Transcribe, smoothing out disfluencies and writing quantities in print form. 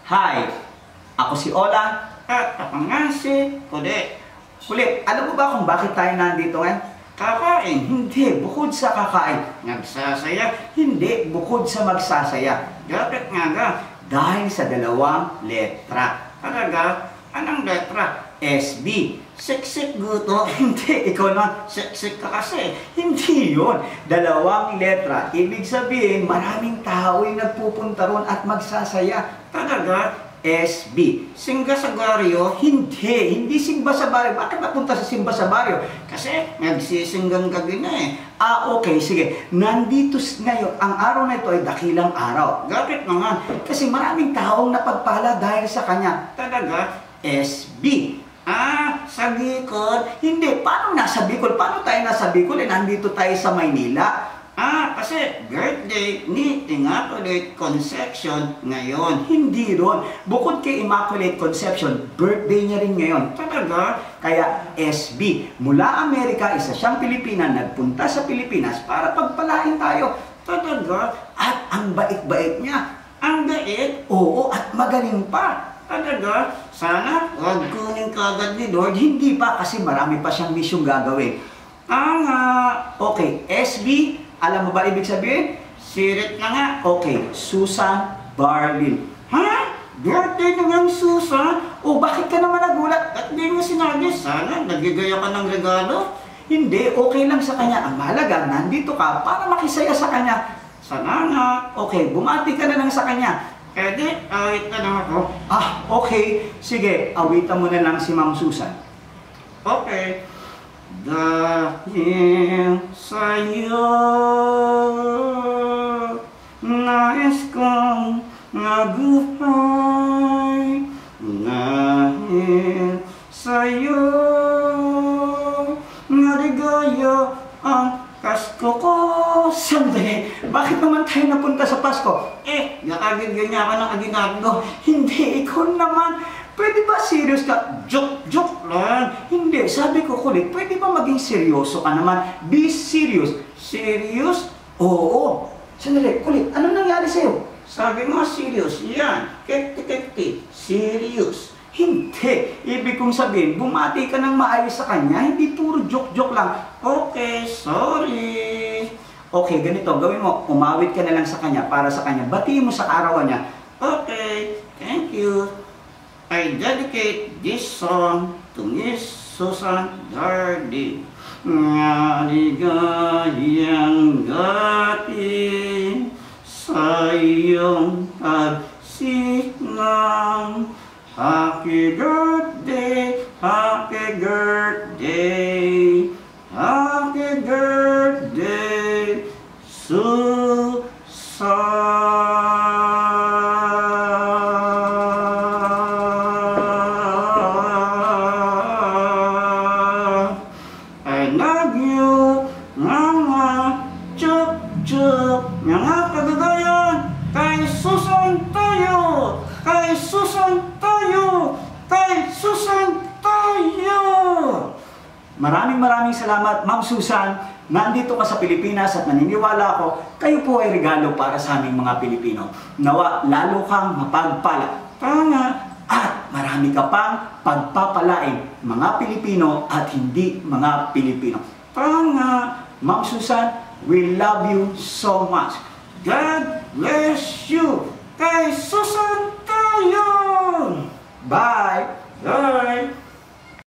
Hi! Ako si Ola at ako nga si Kulit. Kulit, alam mo ba kung bakit tayo nandito ngayon? Kakain? Hindi, bukod sa kakain. Nagsasaya? Hindi, bukod sa magsasaya. Dapat nga dahil sa dalawang letra. Talaga? Anong letra? SB. Siksik guto. Hindi, ikaw naman, siksik ka kasi. Hindi yun. Dalawang letra. Ibig sabihin, maraming tao ay nagpupunta ron at magsasaya. Talaga? SB. Singga sa baryo? Hindi. Hindi simba sa baryo. Bakit napunta sa simba sa baryo? Kasi nagsisinggang gabi na eh. Okay. Sige. Nandito ngayon, ang araw na ito ay dakilang araw. Bakit naman? Kasi maraming taong napagpala dahil sa kanya. Talaga? SB. Sa Bicol? Hindi. Paano nasa Bicol? Paano tayo nasa Bicol? Nandito tayo sa Maynila. Kasi birthday ni Immaculate Conception ngayon. Hindi ron. Bukod kay Immaculate Conception, birthday niya rin ngayon. Talaga? Kaya SB. Mula Amerika, isa siyang Pilipina, nagpunta sa Pilipinas para pagpalain tayo. Talaga? At ang bait-bait niya. Ang bait? Oo, at magaling pa. Talaga? Sana huwag kunin kagad ni Lord. Hindi pa kasi marami pa siyang misyong gagawin. Okay, SB. Alam mo ba ibig sabihin? Sirit na nga. Okay, Susan Barlin. Birthday naman Susan? Bakit ka naman nagulat? At di mo sinabi, sana nagigaya ka ng regalo? Hindi, okay lang sa kanya. Ang mahalaga, nandito ka para makisaya sa kanya. Sana nga. Okay, bumati ka na lang sa kanya. Pwede, awit na lang ako. Okay. Sige, awitan mo na lang si Ma'am Susan. Okay. Dahil sa'yo, nais kong mabuhay. Dahil sa'yo, naligaya ang Pasko ko. Sandali, bakit naman tayo napunta sa Pasko? Nakagiganya ka ng aginado. Hindi, ikaw naman. Pwede ba serious ka? Joke lang. Hindi, sabi ko Kulit, pwede ba maging seryoso ka naman? Be serious. Serious? Oo. Sandali, Kulit, ano nangyari sa'yo? Sabi mo serious. Yan. Kekti. Serious. Hindi. Ibig kong sabihin, bumati ka ng maayos sa kanya, hindi puro joke lang. Okay, sorry. Okay, ganito, gawin mo, umawit ka na lang sa kanya, para sa kanya. Batiin mo sa arawan niya. Okay, thank you. I dedicate this song to Miss Susan Dardy. Maligayang gabi sa iyong pagsinang. Happy birthday, happy birthday, happy birthday, Susan. I love you, Mama, Chuk, mga kagagayan, kay Susan tayo, kay Susan tayo, kay Susan tayo. Maraming salamat, Ma'am Susan. Nandito ka sa Pilipinas at naniniwala ako, kayo po ay regalo para sa aming mga Pilipino. Nawa, lalo kang mapagpala. At marami ka pang pagpapalain, mga Pilipino at hindi mga Pilipino. Ma'am Susan, we love you so much. God bless you. Kay Susan